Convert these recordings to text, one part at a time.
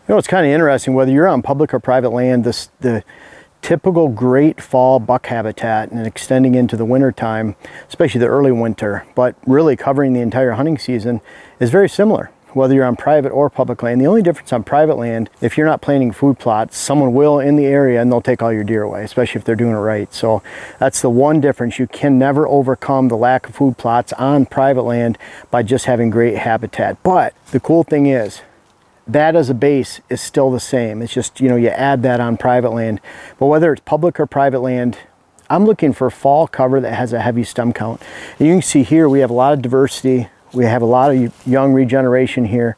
You know, it's kind of interesting, whether you're on public or private land, the typical great fall buck habitat and extending into the winter time, especially the early winter, but really covering the entire hunting season, is very similar, whether you're on private or public land. The only difference on private land, if you're not planting food plots, someone will in the area and they'll take all your deer away, especially if they're doing it right. So that's the one difference. You can never overcome the lack of food plots on private land by just having great habitat. But the cool thing is, that as a base is still the same. It's just, you know, you add that on private land. But whether it's public or private land, I'm looking for fall cover that has a heavy stem count. And you can see here we have a lot of diversity. We have a lot of young regeneration here.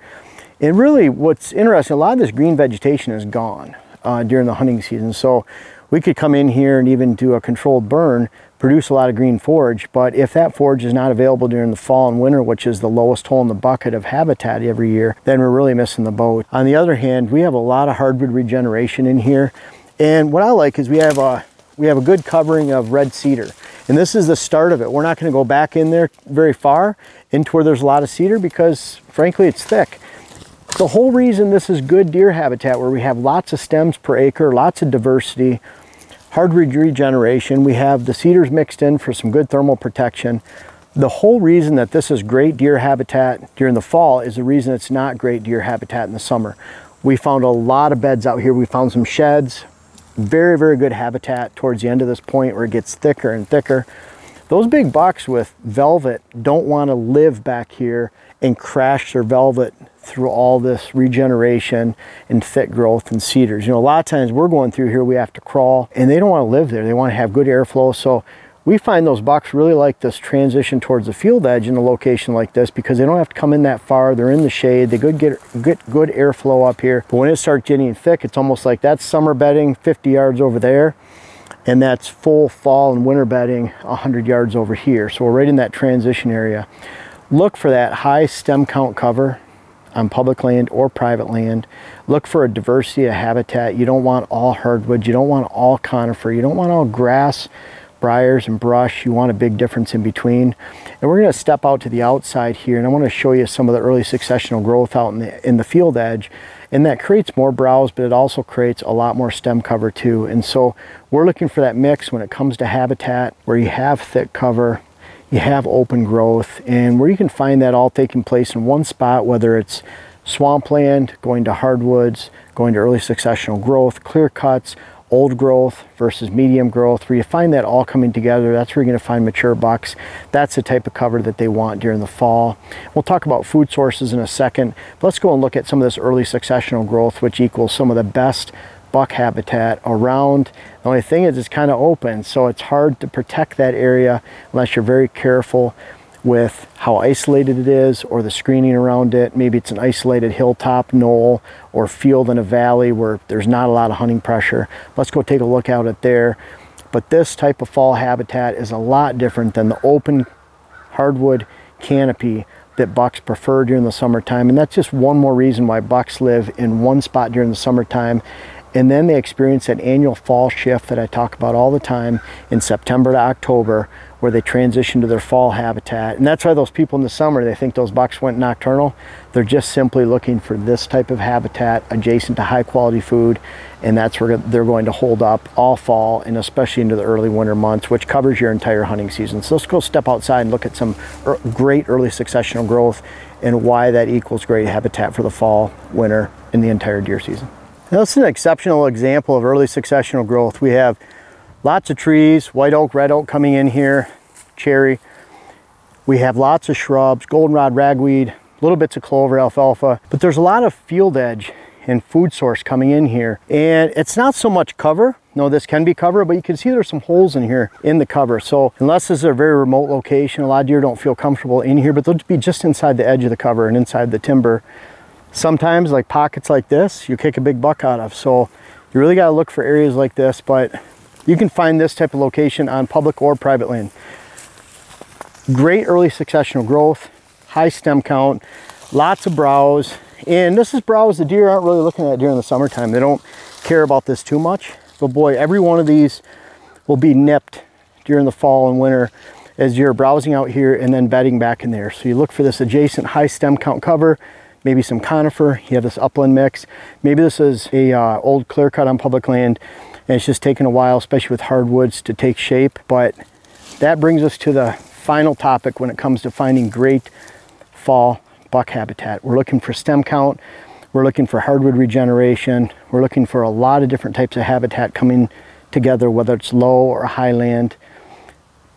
And really what's interesting, a lot of this green vegetation is gone during the hunting season. So we could come in here and even do a controlled burn, produce a lot of green forage, but if that forage is not available during the fall and winter, which is the lowest hole in the bucket of habitat every year, then we're really missing the boat. On the other hand, we have a lot of hardwood regeneration in here. And what I like is we have a good covering of red cedar. And this is the start of it. We're not gonna go back in there very far into where there's a lot of cedar because frankly, it's thick. The whole reason this is good deer habitat, where we have lots of stems per acre, lots of diversity, hardwood regeneration, we have the cedars mixed in for some good thermal protection. The whole reason that this is great deer habitat during the fall is the reason it's not great deer habitat in the summer. We found a lot of beds out here. We found some sheds, very, very good habitat towards the end of this point where it gets thicker and thicker. Those big bucks with velvet don't want to live back here and crash their velvet through all this regeneration and thick growth and cedars. You know, a lot of times we're going through here, we have to crawl, and they don't want to live there. They want to have good airflow. So we find those bucks really like this transition towards the field edge in a location like this because they don't have to come in that far. They're in the shade. They get good airflow up here. But when it starts getting thick, it's almost like that's summer bedding 50 yards over there, and that's full fall and winter bedding 100 yards over here. So we're right in that transition area. Look for that high stem count cover on public land or private land. Look for a diversity of habitat. You don't want all hardwood. You don't want all conifer. You don't want all grass, briars, and brush. You want a big difference in between. And we're going to step out to the outside here, and I want to show you some of the early successional growth out in the field edge. And that creates more browse, but it also creates a lot more stem cover too. And so we're looking for that mix when it comes to habitat, where you have thick cover, you have open growth, and where you can find that all taking place in one spot, whether it's swampland, going to hardwoods, going to early successional growth, clear cuts, old growth versus medium growth, where you find that all coming together. That's where you're going to find mature bucks. That's the type of cover that they want during the fall. We'll talk about food sources in a second, but let's go and look at some of this early successional growth, which equals some of the best buck habitat around. The only thing is it's kind of open, so it's hard to protect that area unless you're very careful with how isolated it is or the screening around it. Maybe it's an isolated hilltop, knoll, or field in a valley where there's not a lot of hunting pressure. Let's go take a look out at there. But this type of fall habitat is a lot different than the open hardwood canopy that bucks prefer during the summertime. And that's just one more reason why bucks live in one spot during the summertime. And then they experience that annual fall shift that I talk about all the time in September to October, where they transition to their fall habitat. And that's why those people in the summer, they think those bucks went nocturnal. They're just simply looking for this type of habitat adjacent to high quality food. And that's where they're going to hold up all fall and especially into the early winter months, which covers your entire hunting season. So let's go step outside and look at some great early successional growth and why that equals great habitat for the fall, winter, and the entire deer season. Now, this is an exceptional example of early successional growth. We have lots of trees, white oak, red oak coming in here, cherry. We have lots of shrubs, goldenrod, ragweed, little bits of clover, alfalfa, but there's a lot of field edge and food source coming in here. And it's not so much cover. No, this can be cover, but you can see there's some holes in here in the cover. So unless this is a very remote location, a lot of deer don't feel comfortable in here, but they'll be just inside the edge of the cover and inside the timber. Sometimes, like pockets like this, you kick a big buck out of. So you really got to look for areas like this, but you can find this type of location on public or private land. Great early successional growth, high stem count, lots of browse. And this is browse the deer aren't really looking at during the summertime. They don't care about this too much. But boy, every one of these will be nipped during the fall and winter as you're browsing out here and then bedding back in there. So you look for this adjacent high stem count cover. maybe some conifer, you have this upland mix. Maybe this is a old clear cut on public land and it's just taken a while, especially with hardwoods, to take shape. But that brings us to the final topic when it comes to finding great fall buck habitat. We're looking for stem count, we're looking for hardwood regeneration, we're looking for a lot of different types of habitat coming together, whether it's low or highland,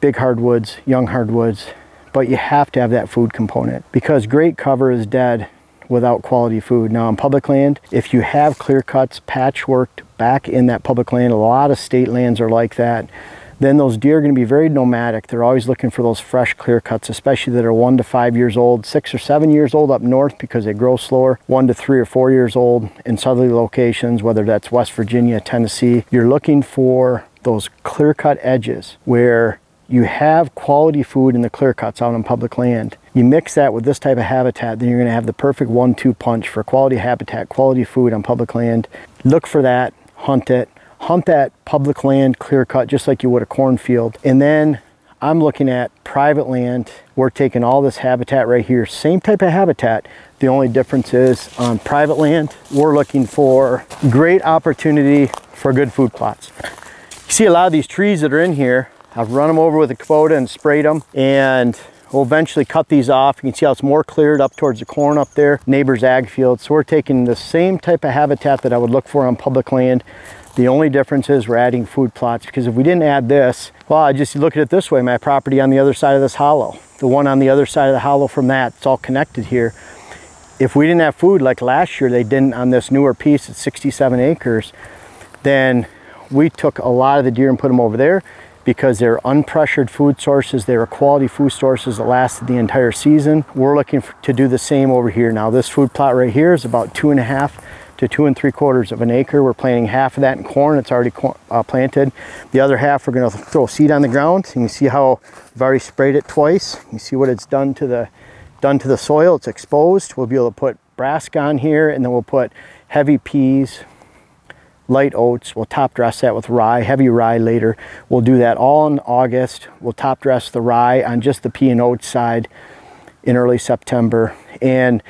big hardwoods, young hardwoods. But you have to have that food component, because great cover is dead without quality food. Now on public land, if you have clear cuts patchworked back in that public land, a lot of state lands are like that, then those deer are going to be very nomadic. They're always looking for those fresh clear cuts, especially that are 1 to 5 years old, 6 or 7 years old up north because they grow slower, 1 to 3 or 4 years old in southerly locations, whether that's West Virginia, Tennessee. You're looking for those clear cut edges where you have quality food in the clear cuts out on public land. You mix that with this type of habitat, then you're going to have the perfect 1-2 punch for quality habitat, quality food on public land. Look for that, hunt it. Hunt that public land clear cut just like you would a cornfield. And then I'm looking at private land. We're taking all this habitat right here, same type of habitat. The only difference is on private land, we're looking for great opportunity for good food plots. You see a lot of these trees that are in here, I've run them over with a Kubota and sprayed them, and we'll eventually cut these off. You can see how it's more cleared up towards the corn up there, neighbor's ag field. So we're taking the same type of habitat that I would look for on public land. The only difference is we're adding food plots, because if we didn't add this, well, I just look at it this way, my property on the other side of this hollow, the one on the other side of the hollow from that, it's all connected here. If we didn't have food like last year, they didn't on this newer piece at 67 acres, then we took a lot of the deer and put them over there because they're unpressured food sources. They were quality food sources that lasted the entire season. We're looking to do the same over here. Now this food plot right here is about 2.5 to 2 3/4 of an acre. We're planting half of that in corn. It's already planted. The other half we're going to throw seed on the ground. And you see how I've already sprayed it twice. You see what it's done to the soil. It's exposed. We'll be able to put brassica on here, and then we'll put heavy peas, light oats. We'll top dress that with rye, heavy rye later. We'll do that all in August. We'll top dress the rye on just the pea and oats side in early September. And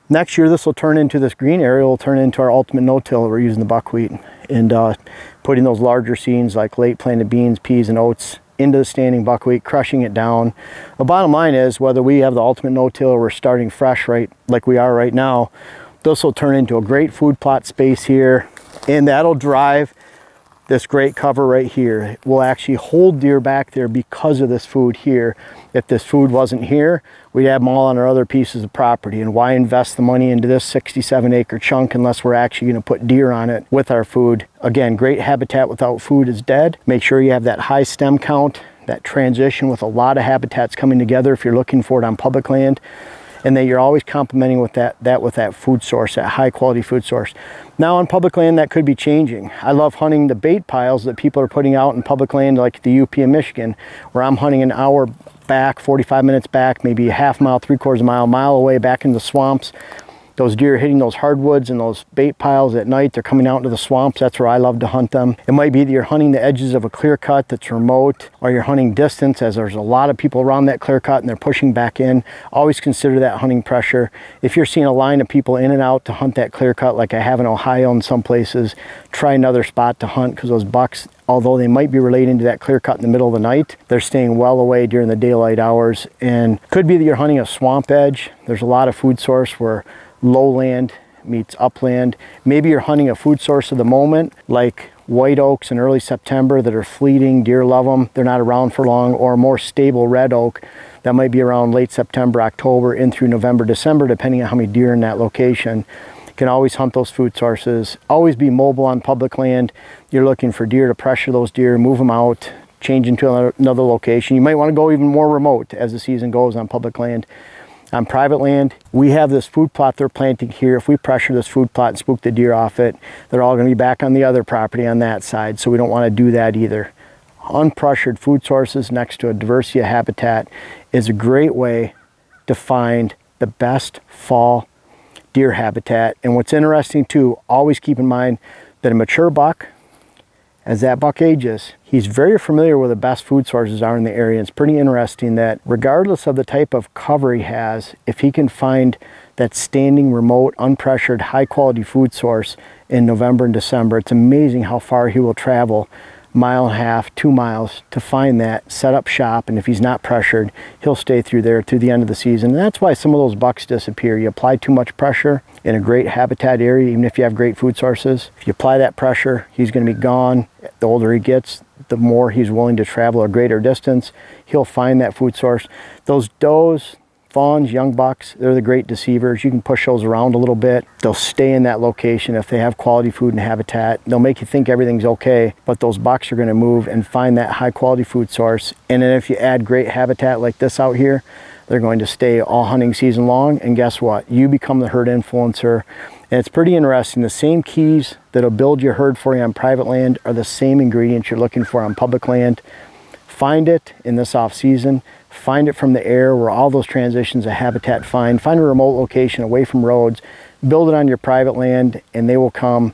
next year, this will turn into, this green area will turn into our ultimate no-till. We're using the buckwheat and putting those larger seeds like late planted beans, peas, and oats into the standing buckwheat, crushing it down. The bottom line is, whether we have the ultimate no-till or we're starting fresh right like we are right now, this will turn into a great food plot space here, and that'll drive this great cover right here. It will actually hold deer back there because of this food here. If this food wasn't here, we'd have them all on our other pieces of property. And why invest the money into this 67 acre chunk unless we're actually going to put deer on it with our food? Again, great habitat without food is dead. Make sure you have that high stem count, that transition with a lot of habitats coming together if you're looking for it on public land, and that you're always complementing with that food source, that high quality food source. Now on public land, that could be changing. I love hunting the bait piles that people are putting out in public land, like the UP in Michigan, where I'm hunting an hour back, 45 minutes back, maybe a half mile, 3/4 mile away back in the swamps. Those deer are hitting those hardwoods and those bait piles at night. They're coming out into the swamps. That's where I love to hunt them. It might be that you're hunting the edges of a clear cut that's remote, or you're hunting distance, as there's a lot of people around that clear cut and they're pushing back in. Always consider that hunting pressure. If you're seeing a line of people in and out to hunt that clear cut like I have in Ohio in some places, try another spot to hunt, because those bucks, although they might be relating to that clear cut in the middle of the night, they're staying well away during the daylight hours. And could be that you're hunting a swamp edge. There's a lot of food source where lowland meets upland. Maybe you're hunting a food source of the moment, like white oaks in early September that are fleeting, deer love them, they're not around for long, or a more stable red oak that might be around late September, October, in through November, December, depending on how many deer in that location. You can always hunt those food sources. Always be mobile on public land. You're looking for deer to pressure those deer, move them out, change into another location. You might want to go even more remote as the season goes on public land. On private land, we have this food plot they're planting here. If we pressure this food plot and spook the deer off it, they're all going to be back on the other property on that side, so we don't want to do that either. Unpressured food sources next to a diversity of habitat is a great way to find the best fall deer habitat. And what's interesting too, always keep in mind that a mature buck, as that buck ages, he's very familiar where the best food sources are in the area. It's pretty interesting that regardless of the type of cover he has, if he can find that standing, remote, unpressured, high quality food source in November and December. It's amazing how far he will travel, 1.5 miles, 2 miles, to find that, set up shop, and if he's not pressured, he'll stay through there through the end of the season. And that's why some of those bucks disappear. You apply too much pressure in a great habitat area, even if you have great food sources. If you apply that pressure, he's going to be gone. The older he gets, the more he's willing to travel a greater distance. He'll find that food source. Those does, fawns, young bucks, they're the great deceivers. You can push those around a little bit. They'll stay in that location if they have quality food and habitat. They'll make you think everything's okay, but those bucks are going to move and find that high quality food source. And then if you add great habitat like this out here, they're going to stay all hunting season long. And guess what? You become the herd influencer. And it's pretty interesting. The same keys that'll build your herd for you on private land are the same ingredients you're looking for on public land. Find it in this off season. Find it from the air where all those transitions of habitat find. Find a remote location away from roads. Build it on your private land and they will come.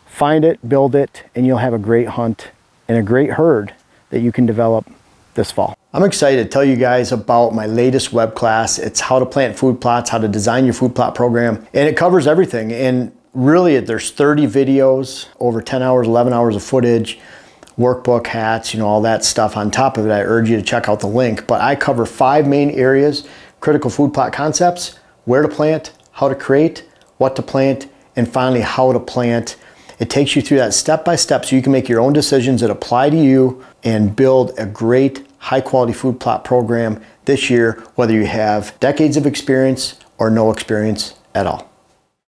Find it, build it, and you'll have a great hunt and a great herd that you can develop this fall. I'm excited to tell you guys about my latest web class. It's how to plant food plots, how to design your food plot program, and it covers everything. And really there's 30 videos, over 10 hours, 11 hours of footage, workbook, hats, you know, all that stuff. On top of it, I urge you to check out the link. But I cover 5 main areas: critical food plot concepts, where to plant, how to create, what to plant, and finally how to plant. It takes you through that step by step so you can make your own decisions that apply to you and build a great high quality food plot program this year, whether you have decades of experience or no experience at all.